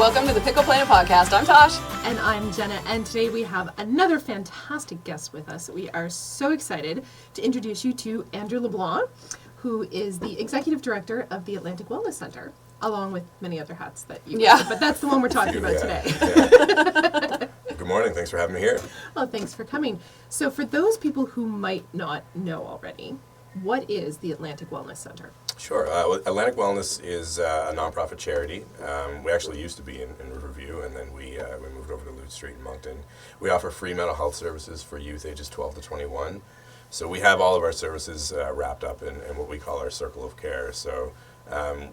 welcome to the Pickle Planet Podcast. I'm Tosh. And I'm Jenna, and today we have another fantastic guest with us. We are so excited to introduce you to Andrew LeBlanc, who is the Executive Director of the Atlantic Wellness Center, along with many other hats that you wear, but that's the one we're talking about today. Yeah. Good morning. Thanks for having me here. Well, thanks for coming. So for those people who might not know already, what is the Atlantic Wellness Center? Sure. Atlantic Wellness is a nonprofit charity. We actually used to be in Riverview, and then we moved over to Lute Street in Moncton. We offer free mental health services for youth ages 12 to 21. So we have all of our services wrapped up in what we call our circle of care. So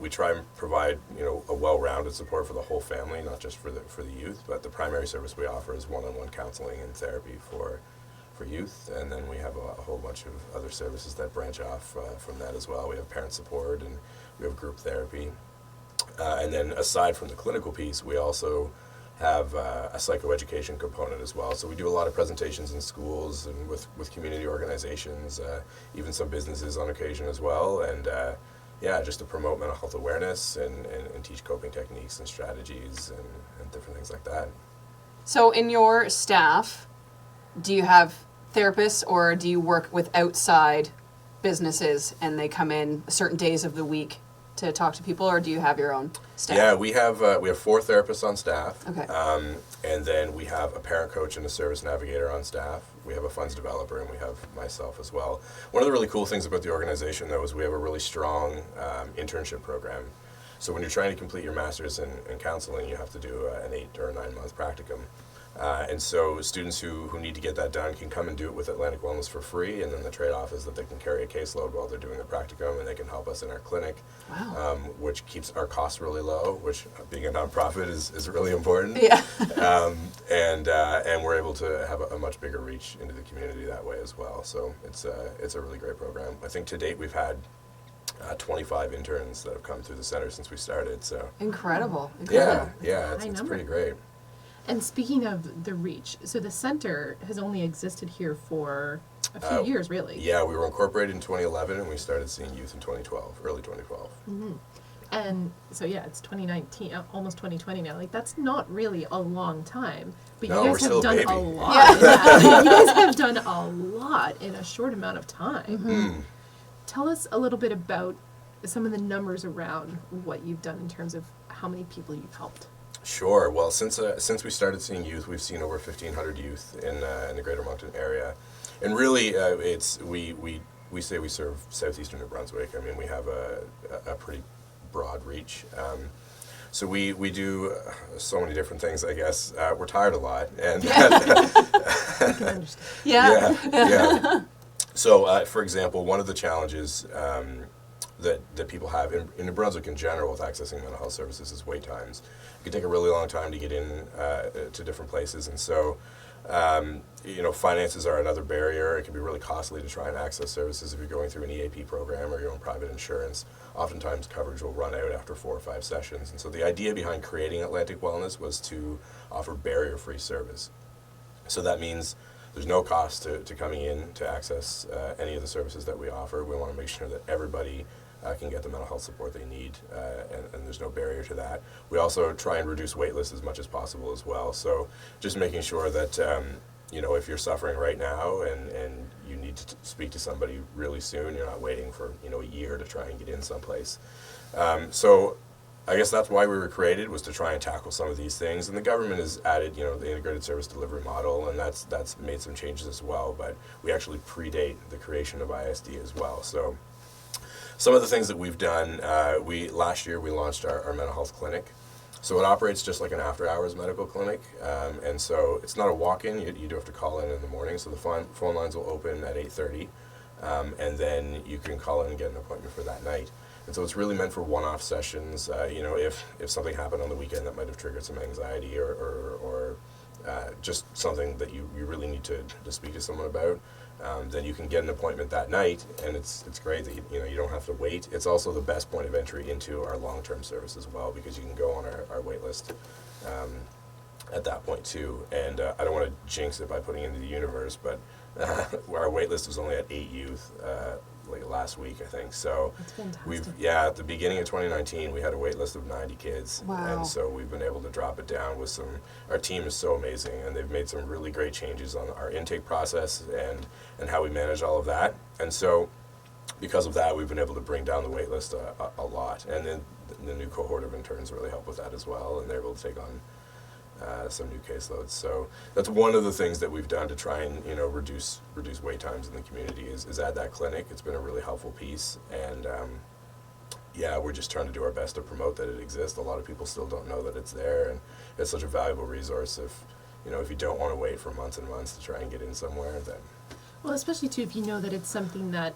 we try and provide a well-rounded support for the whole family, not just for the youth. But the primary service we offer is one-on-one counseling and therapy for youth, and then we have a whole bunch of other services that branch off from that as well. We have parent support and we have group therapy. And then aside from the clinical piece, we also have a psychoeducation component as well. So we do a lot of presentations in schools and with community organizations, even some businesses on occasion as well. And just to promote mental health awareness and teach coping techniques and strategies and different things like that. So in your staff, do you have therapists, or do you work with outside businesses and they come in certain days of the week to talk to people, or do you have your own staff? Yeah, we have 4 therapists on staff. Okay. And then we have a parent coach and a service navigator on staff. We have a funds developer, and we have myself as well. One of the really cool things about the organization, though, is we have a really strong internship program. So when you're trying to complete your master's in counseling, you have to do an 8 or 9 month practicum. And so students who need to get that done can come and do it with Atlantic Wellness for free, and then the trade-off is that they can carry a caseload while they're doing the practicum, and they can help us in our clinic, which keeps our costs really low, which being a nonprofit is really important. Yeah. And we're able to have a much bigger reach into the community that way as well. So it's a really great program. I think to date we've had 25 interns that have come through the center since we started. So Incredible. Yeah, it's pretty great. And speaking of the reach, so the center has only existed here for a few years, really. Yeah, we were incorporated in 2011, and we started seeing youth in 2012, early 2012. Mm-hmm. And so, it's 2019, almost 2020 now. Like, that's not really a long time. But No, you we're guys still have a done baby. a lot. Yeah. You guys have done a lot in a short amount of time. Mm-hmm. Tell us a little bit about some of the numbers around what you've done in terms of how many people you've helped. Sure. Well, since we started seeing youth, we've seen over 1,500 youth in the Greater Moncton area, and really, we say we serve southeastern New Brunswick. I mean, we have a pretty broad reach. So we do so many different things. I guess we're tired a lot, and I can understand. yeah. So, for example, one of the challenges that people have in New Brunswick in general with accessing mental health services is wait times. It can take a really long time to get in to different places, and so finances are another barrier. It can be really costly to try and access services if you're going through an EAP program or your own private insurance. Oftentimes coverage will run out after 4 or 5 sessions, and so the idea behind creating Atlantic Wellness was to offer barrier-free service. So that means there's no cost to coming in to access any of the services that we offer. We want to make sure that everybody can get the mental health support they need, and there's no barrier to that. We also try and reduce wait lists as much as possible as well. So just making sure that, if you're suffering right now and you need to speak to somebody really soon, you're not waiting for, a year to try and get in someplace. So I guess that's why we were created, was to try and tackle some of these things. And the government has added, the integrated service delivery model, and that's made some changes as well. But we actually predate the creation of ISD as well. So some of the things that we've done, last year we launched our mental health clinic. So it operates just like an after-hours medical clinic, and so it's not a walk-in. You do have to call in the morning. So the phone lines will open at 8:30, and then you can call in and get an appointment for that night. And so it's really meant for one-off sessions. If something happened on the weekend that might have triggered some anxiety or just something that you really need to speak to someone about, then you can get an appointment that night, and it's great that you don't have to wait. It's also the best point of entry into our long-term service as well, because you can go on our wait list at that point too. And I don't want to jinx it by putting it into the universe, but our wait list was only at 8 youth like last week, I think. So That's fantastic. at the beginning of 2019, we had a wait list of 90 kids. Wow. And so we've been able to drop it down with our team is so amazing, and they've made some really great changes on our intake process and how we manage all of that. And so because of that, we've been able to bring down the wait list a lot. And then the new cohort of interns really help with that as well, and they're able to take on some new caseloads. So that's one of the things that we've done to try and reduce wait times in the community is add that clinic. It's been a really helpful piece, and we're just trying to do our best to promote that it exists. A lot of people still don't know that it's there, and it's such a valuable resource. If you don't want to wait for months and months to try and get in somewhere, then Well, especially too if you know that it's something that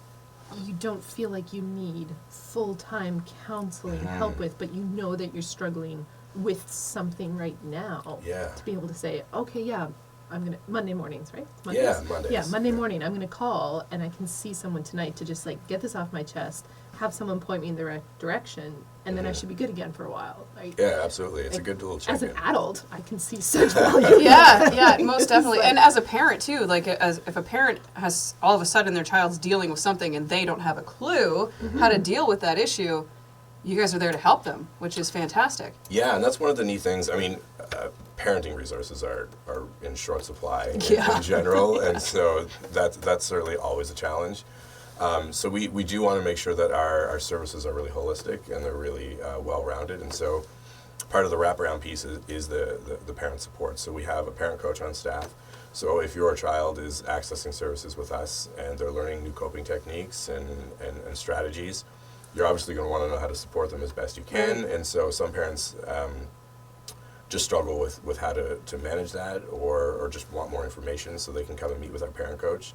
you don't feel like you need full-time counseling help with, but you know that you're struggling with something right now. Yeah. To be able to say, okay, yeah, I'm gonna Monday mornings, right? Mondays? Yeah, Mondays. Yeah, Monday morning. I'm gonna call and I can see someone tonight to just like get this off my chest, have someone point me in the right direction, and then I should be good again for a while. Right? yeah, absolutely. It's a good little As check-in. an adult, I can see such value. Yeah, most definitely. like- And as a parent too, like if a parent has all of a sudden their child's dealing with something and they don't have a clue how to deal with that issue, you guys are there to help them, which is fantastic. Yeah, and that's one of the neat things. I mean, parenting resources are in short supply in general, and so that's certainly always a challenge. So we do want to make sure that our services are really holistic and they're really well-rounded, and so part of the wraparound piece is the parent support. So we have a parent coach on staff. So if your child is accessing services with us and they're learning new coping techniques and strategies, you're obviously going to want to know how to support them as best you can. And so some parents just struggle with how to manage that or just want more information, so they can come and meet with our parent coach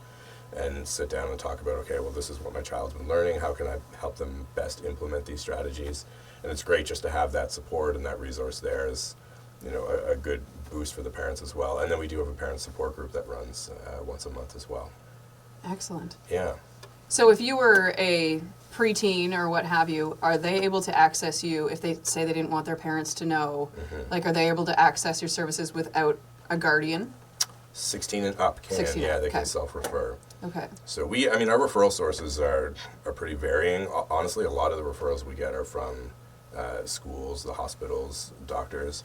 and sit down and talk about, okay, well, this is what my child's been learning. How can I help them best implement these strategies? And it's great just to have that support and that resource there as a good boost for the parents as well. And then we do have a parent support group that runs once a month as well. Excellent. Yeah. So if you were a preteen or what have you, are they able to access you if they say they didn't want their parents to know? Like, are they able to access your services without a guardian? 16 and up can, 16 yeah, up, they okay. can self-refer. Okay. So our referral sources are pretty varying. Honestly, a lot of the referrals we get are from schools, the hospitals, doctors.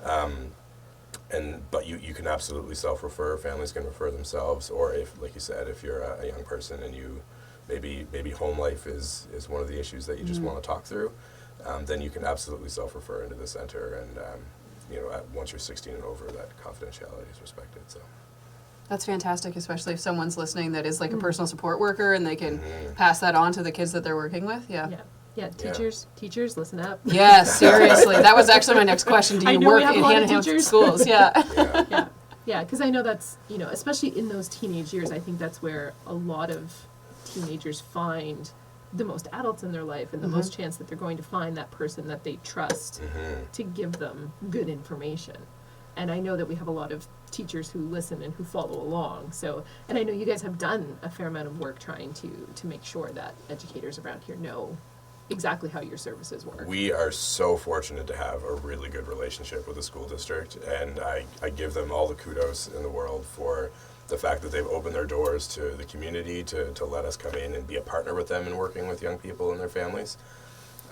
But you can absolutely self-refer. Families can refer themselves, or if, like you said, if you're a young person and you maybe home life is one of the issues that you just want to talk through, then you can absolutely self-refer into the center. And once you're 16 and over, that confidentiality is respected. So. That's fantastic, especially if someone's listening that is like a personal support worker and they can pass that on to the kids that they're working with. Yeah. Yeah, teachers, listen up. Yeah, seriously. That was actually my next question. Do I you know we work have a in lot of hand-in-hand with teachers. schools? Yeah. Yeah, because I know that's, especially in those teenage years, I think that's where a lot of teenagers find the most adults in their life and the most chance that they're going to find that person that they trust to give them good information. And I know that we have a lot of teachers who listen and who follow along. So, and I know you guys have done a fair amount of work trying to make sure that educators around here know exactly how your services work. We are so fortunate to have a really good relationship with the school district, and I give them all the kudos in the world for the fact that they've opened their doors to the community to let us come in and be a partner with them in working with young people and their families.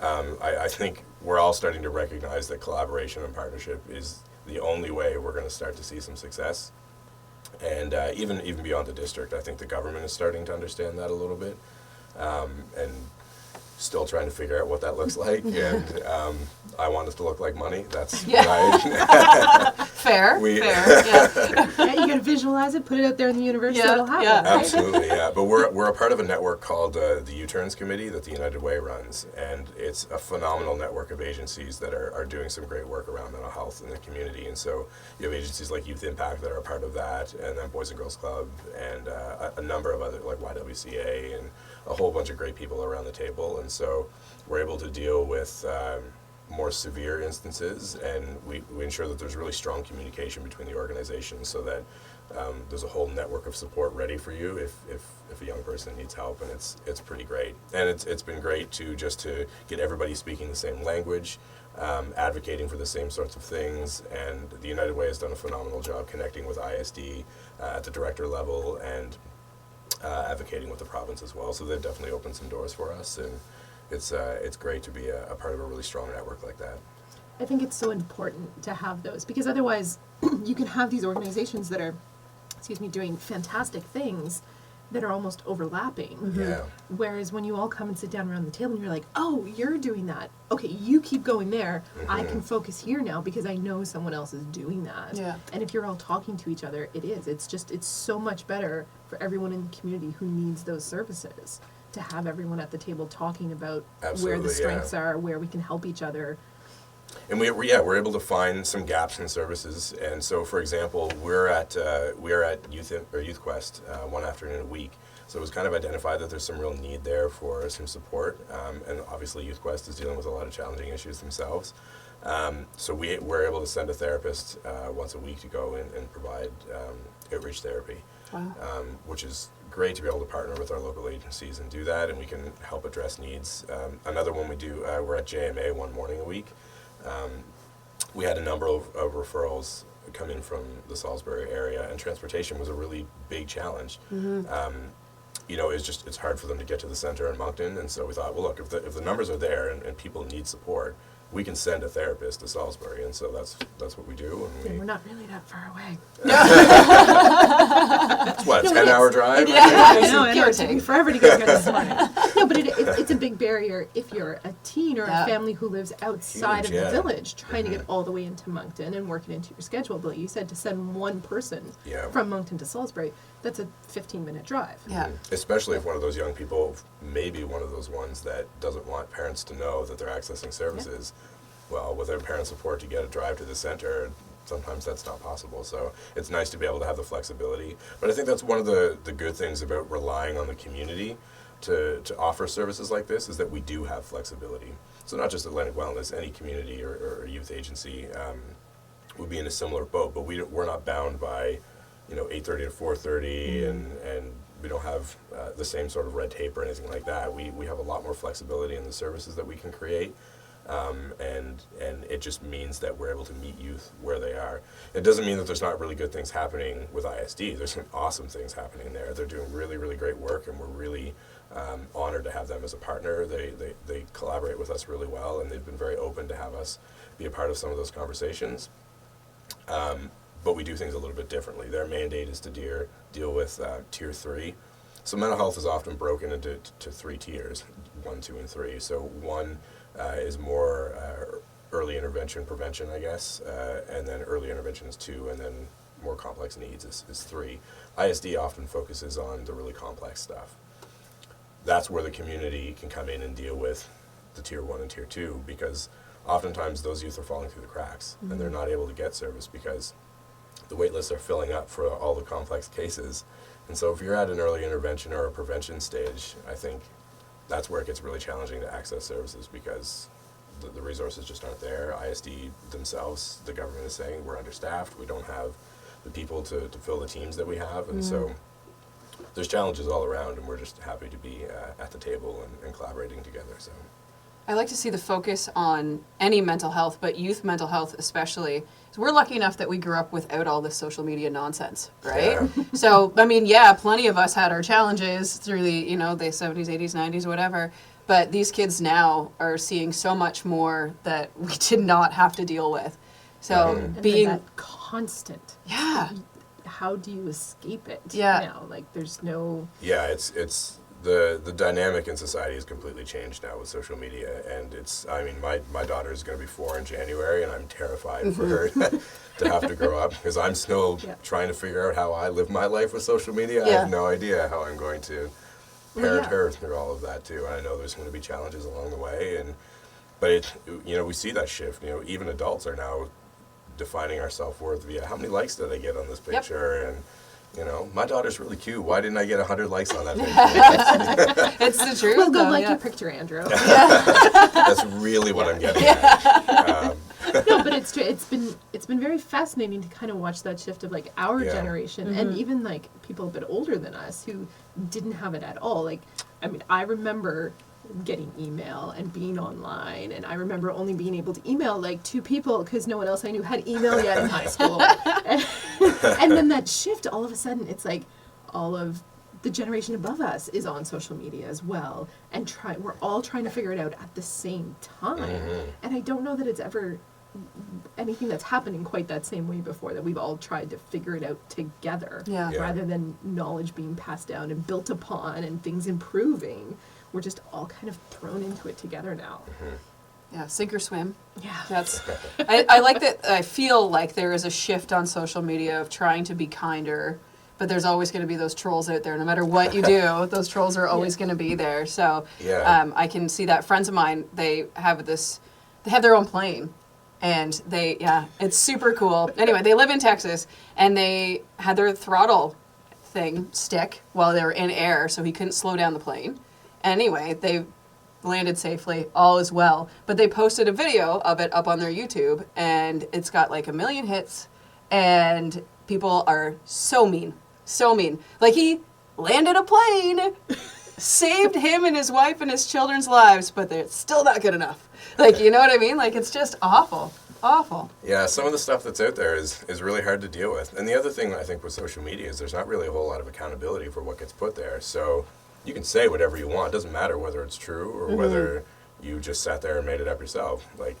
I think we're all starting to recognize that collaboration and partnership is the only way we're going to start to see some success. And even beyond the district, I think the government is starting to understand that a little bit, and still trying to figure out what that looks like. And I want us to look like money. That's right. Fair. Yeah. Yeah, you gotta visualize it, put it out there in the universe, so it'll happen. Yeah. Right? Absolutely, yeah. But we're a part of a network called the U-Turns Committee that the United Way runs, and it's a phenomenal network of agencies that are doing some great work around mental health in the community. And so you have agencies like Youth Impact that are a part of that, and then Boys and Girls Club, and a number of other, like YWCA, and a whole bunch of great people around the table. And so we're able to deal with more severe instances, and we ensure that there's really strong communication between the organizations, so that there's a whole network of support ready for you if a young person needs help. And it's pretty great. And it's been great to get everybody speaking the same language, advocating for the same sorts of things. And the United Way has done a phenomenal job connecting with ISD at the director level, and advocating with the province as well. So they've definitely opened some doors for us, and it's great to be a part of a really strong network like that. I think it's so important to have those, because otherwise you can have these organizations that are, doing fantastic things that are almost overlapping. Mm-hmm. Yeah. Whereas when you all come and sit down around the table and you're like, oh, you're doing that. Okay, you keep going there. Mm-hmm. I can focus here now because I know someone else is doing that. Yeah. And if you're all talking to each other, it's so much better for everyone in the community who needs those services to have everyone at the table talking about where the strengths are, where we can help each other. And we're able to find some gaps in services. And so, for example, we're at Youth Quest one afternoon a week. So it was kind of identified that there's some real need there for some support. And obviously, Youth Quest is dealing with a lot of challenging issues themselves. So we're able to send a therapist once a week to go and provide outreach therapy, which is great to be able to partner with our local agencies and do that, and we can help address needs. Another one we do, we're at JMA one morning a week. We had a number of referrals come in from the Salisbury area, and transportation was a really big challenge. It's hard for them to get to the center in Moncton, and so we thought, well, look, if the numbers are there and people need support, we can send a therapist to Salisbury, and so that's what we do. And we're not really that far away. It's what, 10-hour drive? Yeah, I know. It took me forever to get there this morning. No, but it's a big barrier if you're a teen or a family who lives outside of the village, trying to get all the way into Moncton and work it into your schedule. But you said to send one person from Moncton to Salisbury, that's a 15-minute drive. Yeah. Especially if one of those young people, maybe one of those ones that doesn't want parents to know that they're accessing services. Well, without parent support to get a drive to the center, sometimes that's not possible. So it's nice to be able to have the flexibility. But I think that's one of the good things about relying on the community to offer services like this, is that we do have flexibility. So not just Atlantic Wellness, any community or youth agency would be in a similar boat, but we're not bound by 8:30 to 4:30, and we don't have the same sort of red tape or anything like that. We have a lot more flexibility in the services that we can create. And it just means that we're able to meet youth where they are. It doesn't mean that there's not really good things happening with ISD. There's some awesome things happening there. They're doing really, really great work, and we're really honored to have them as a partner. They collaborate with us really well, and they've been very open to have us be a part of some of those conversations. But we do things a little bit differently. Their mandate is to deal with Tier 3. So mental health is often broken into 3 tiers, 1, 2, and 3. So 1 is more early intervention, prevention, I guess, and then early intervention is 2, and then more complex needs is 3. ISD often focuses on the really complex stuff. That's where the community can come in and deal with the Tier 1 and Tier 2, because oftentimes those youth are falling through the cracks, and they're not able to get service because the wait lists are filling up for all the complex cases. And so if you're at an early intervention or a prevention stage, I think that's where it gets really challenging to access services, because the resources just aren't there. ISD themselves, the government is saying we're understaffed, we don't have the people to fill the teams that we have, and so there's challenges all around, and we're just happy to be at the table and collaborating together. So I like to see the focus on any mental health, but youth mental health especially. So we're lucky enough that we grew up without all this social media nonsense, right? Yeah. So, I mean, plenty of us had our challenges through the 70s, 80s, 90s, whatever. But these kids now are seeing so much more that we did not have to deal with. So And being that constant. How do you escape it now? Like, there's no... Yeah, it's the dynamic in society has completely changed now with social media, and my daughter is going to be 4 in January, and I'm terrified for her to have to grow up, because I'm still trying to figure out how I live my life with social media. I have no idea how I'm going to parent her through all of that too. And I know there's going to be challenges along the way, but we see that shift. Even adults are now defining our self-worth via how many likes did I get on this picture, and my daughter's really cute. Why didn't I get 100 likes on that picture? It's the truth. We'll go like your picture, Andrew. That's really what I'm getting at. No, but it's true. It's been very fascinating to kind of watch that shift of like our generation, and even like people a bit older than us who didn't have it at all. Like, I mean, I remember getting email and being online, and I remember only being able to email like 2 people because no one else I knew had email yet in high school. And then that shift, all of a sudden, it's like all of the generation above us is on social media as well, and we're all trying to figure it out at the same time. Mm-hmm. And I don't know that it's ever anything that's happened in quite that same way before, that we've all tried to figure it out together, Yeah. rather than knowledge being passed down and built upon and things improving. We're just all kind of thrown into it together now. Yeah, sink or swim. Yeah. That's. I like that. I feel like there is a shift on social media of trying to be kinder, but there's always going to be those trolls out there. No matter what you do, those trolls are always going to be there. So I can see that. Friends of mine, they have their own plane, and it's super cool. Anyway, they live in Texas, and they had their throttle thing stick while they were in air, so he couldn't slow down the plane. Anyway, they landed safely, all is well. But they posted a video of it up on their YouTube, and it's got like 1 million hits, and people are so mean. So mean. Like, he landed a plane, saved him and his wife and his children's lives, but it's still not good enough. Like, you know what I mean? Like, it's just awful. Awful. Yeah, some of the stuff that's out there is really hard to deal with. And the other thing I think with social media is there's not really a whole lot of accountability for what gets put there. So you can say whatever you want. It doesn't matter whether it's true or whether you just sat there and made it up yourself. Like,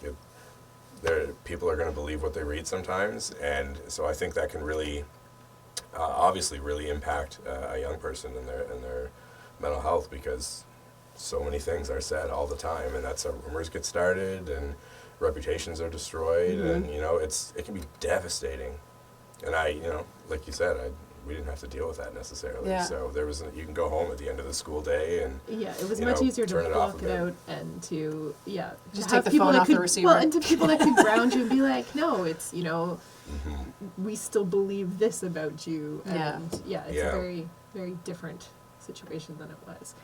people are going to believe what they read sometimes. And so I think that can really, obviously really impact a young person and their mental health, because so many things are said all the time. And that's how rumors get started and reputations are destroyed. And, it can be devastating. And like you said, we didn't have to deal with that necessarily. Yeah. So you can go home at the end of the school day and it was much easier to block it out and to just to take the people phone that off could, the receiver. well, and to people that could ground you and be like, no, it's we still believe this about you, and it's a very, very different situation than it was.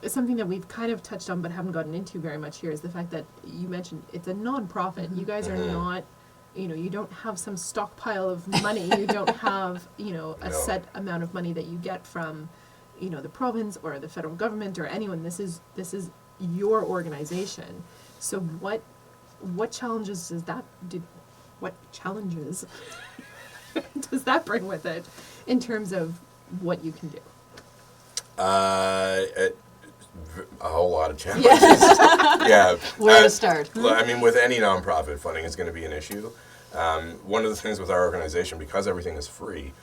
Something that we've kind of touched on but haven't gotten into very much here is the fact that you mentioned it's a non-profit. You guys are not, you don't have some stockpile of money. You don't have, a set amount of money that you get from, the province or the federal government or anyone. This is your organization. So what challenges does that does that bring with it in terms of what you can do? A whole lot of challenges. Where to start? I mean, with any nonprofit, funding is going to be an issue. One of the things with our organization, because everything is free,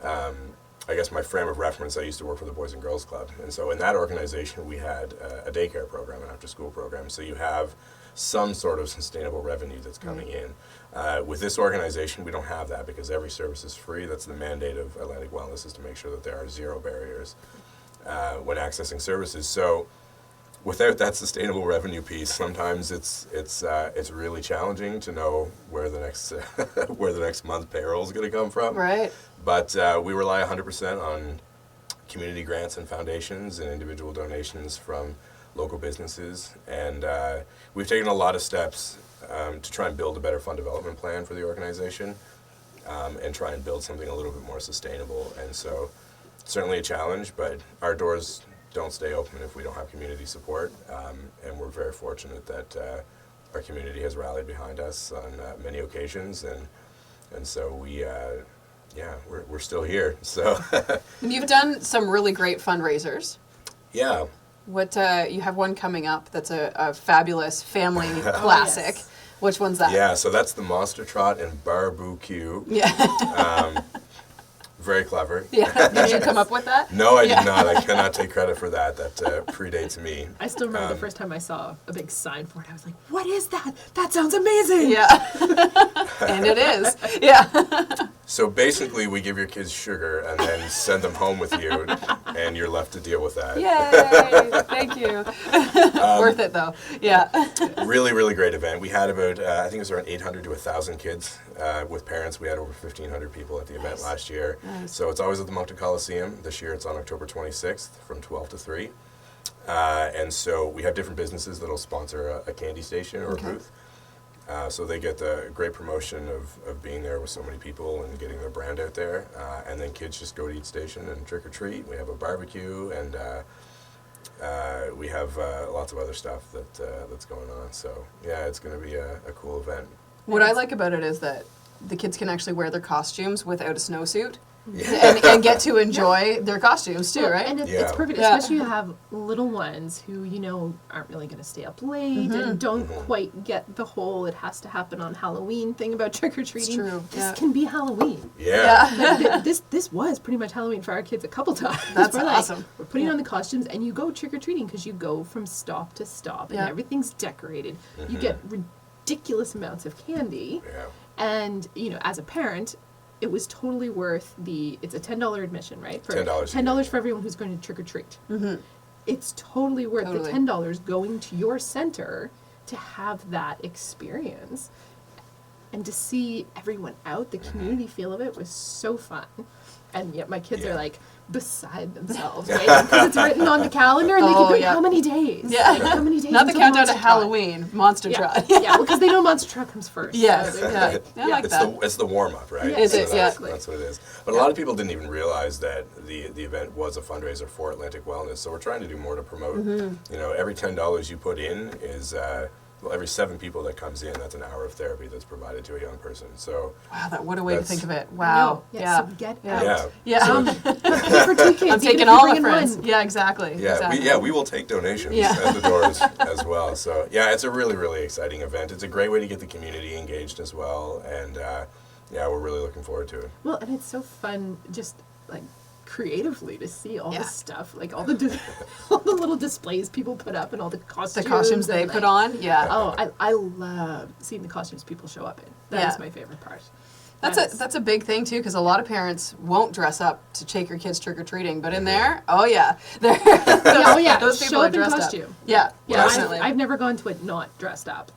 I guess my frame of reference, I used to work for the Boys and Girls Club. And so in that organization, we had a daycare program, an after-school program. So you have some sort of sustainable revenue that's coming in. With this organization, we don't have that because every service is free. That's the mandate of Atlantic Wellness, is to make sure that there are zero barriers when accessing services. So without that sustainable revenue piece, sometimes it's really challenging to know where the next month's payroll is going to come from. Right. But we rely 100% on community grants and foundations and individual donations from local businesses, and we've taken a lot of steps to try and build a better fund development plan for the organization, and try and build something a little bit more sustainable. And so certainly a challenge, but our doors don't stay open if we don't have community support, and we're very fortunate that our community has rallied behind us on many occasions, and so we're still here. So You've done some really great fundraisers. Yeah. What you have one coming up that's a fabulous family classic. Yes. Which one's that? Yeah, so that's the Monster Trot and Barbecue. Yeah. Very clever. Yeah. Did you come up with that? No, I did not. I cannot take credit for that. That predates me. I still remember the first time I saw a big sign for it. I was like, what is that? That sounds amazing. Yeah. And it is. Yeah. So basically, we give your kids sugar and then send them home with you, and you're left to deal with that. Yay. Thank you. Worth it, though. Yeah. Really, really great event. We had about, I think it was around 800 to 1,000 kids with parents. We had over 1,500 people at the event last year. Nice. So it's always at the Moncton Coliseum. This year it's on October 26th from 12 to 3. And so we have different businesses that'll sponsor a candy station or a booth. So they get the great promotion of being there with so many people and getting their brand out there. And then kids just go to each station and trick or treat. We have a barbecue, and we have lots of other stuff that's going on. So yeah, it's going to be a cool event. What I like about it is that the kids can actually wear their costumes without a snowsuit. and get to enjoy their costumes too, right? And it's Yeah. perfect, Yeah. especially you have little ones who, aren't really going to stay up late and don't quite get the whole it has to happen on Halloween thing about trick-or-treating. It's true, This yeah. can be Halloween. Yeah. Like, this was pretty much Halloween for our kids a couple times. That's We're awesome. We're putting Yeah. on the costumes, and you go trick-or-treating because you go from stop to stop, and Yeah. everything's decorated. You get ridiculous amounts of candy. Yeah. And, as a parent, it was totally worth it's a $10 admission, right? For $10. $10 for everyone who's going to trick or treat. It's totally worth Totally. the $10 going to your center to have that experience and to see everyone out. The community feel of it was so fun. And yet my kids Yeah. are like beside themselves, right? Because it's written on the calendar and they Oh, keep going, yeah. how many days? Yeah. Like, how many days? Not the until countdown to Monster Truck? Halloween, Monster Yeah, Truck. yeah, because they know Monster Truck comes first. Yes, so yeah. I like It's that. it's the warm up, right? Yeah, Is it? So Yeah. that's what it is. But a lot of people didn't even realize that the event was a fundraiser for Atlantic Wellness. So we're trying to do more to promote. Every $10 you put in is every 7 people that comes in, that's an hour of therapy that's provided to a young person. So Wow, what a way to That's- think of it. No, Wow. yeah, so get out. yeah, Yeah. For 2 kids, I'm even taking if you all bring the in friends. one. Yeah, exactly. Exactly. we will take donations Yeah. at the doors as well. So yeah, it's a really, really exciting event. It's a great way to get the community engaged as well. And we're really looking forward to it. Well, and it's so fun just like creatively to see all Yeah. the stuff, like all the all the little displays people put up and all the The costumes. costumes they and, put like, on. Yeah. Oh, I love seeing the costumes people show up in. That is Yeah. my favorite part. That's a big thing too, because a lot of parents won't dress up to take your kids trick or treating, but in there, oh yeah, they're, Oh yeah, those people show are up in dressed costume. up. Yeah, Yeah, definitely. I've never gone to it not dressed up.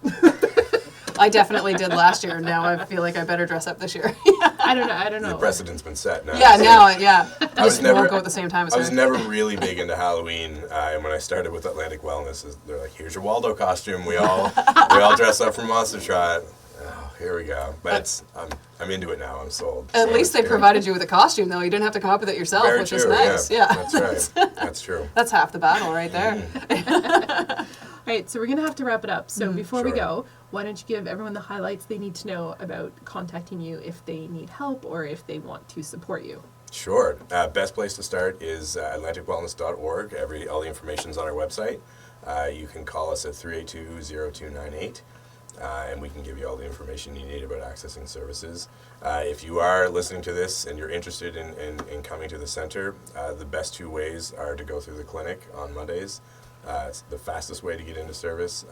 I definitely did last year. Now I feel like I better dress up this year. I don't know. The precedent's been set now. Yeah, So now, yeah. I was just never- won't go at the same time as I her. was never really big into Halloween, and when I started with Atlantic Wellness, they're like, "Here's your Waldo costume. We all dress up for Monster Trot." Oh, here we go. But I'm into it now. I'm sold. At So least it's they good. provided you with a costume, though. You didn't have to come up with it yourself, Very which true. is nice. Yeah. That's right. That's true. That's half the battle right there. All right, so we're going to have to wrap it up. So before we Sure. go, why don't you give everyone the highlights they need to know about contacting you if they need help or if they want to support you? Sure. Best place to start is atlanticwellness.org. All the information's on our website. You can call us at 382-0298. And we can give you all the information you need about accessing services. If you are listening to this and you're interested in coming to the center, the best 2 ways are to go through the clinic on Mondays. It's the fastest way to get into service.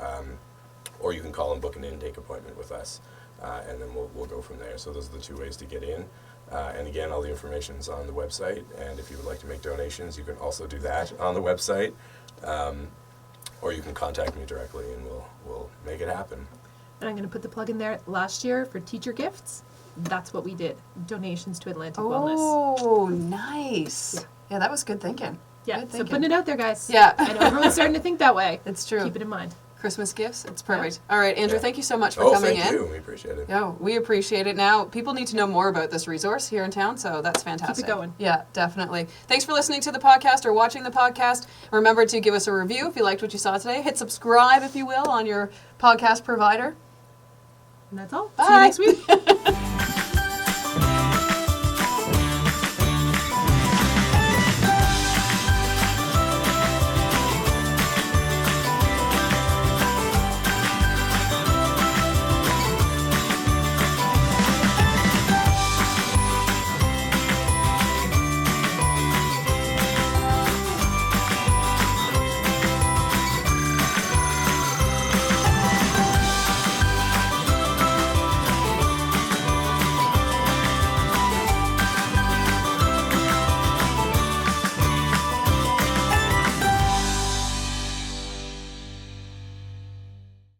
Or you can call and book an intake appointment with us, and then we'll go from there. So those are the 2 ways to get in. And again, all the information's on the website. And if you would like to make donations, you can also do that on the website. Or you can contact me directly, and we'll make it happen. And I'm going to put the plug in there. Last year for teacher gifts, that's what we did. Donations to Atlantic Wellness. Oh, nice. Yeah, that was good thinking. Yeah, Good so thinking. putting it out there, guys. Yeah. I know everyone's starting to think that way. It's true. Keep it in mind. Christmas gifts. It's perfect. All right, Andrew, Yeah. thank you so much for Oh, coming thank in. you. We appreciate it. Yeah, we appreciate it. Now, people need to know more about this resource here in town, so that's fantastic. going. Yeah, definitely. Thanks for listening to the podcast or watching the podcast. Remember to give us a review if you liked what you saw today. Hit subscribe, if you will, on your podcast provider. And that's all. Bye. See you next week.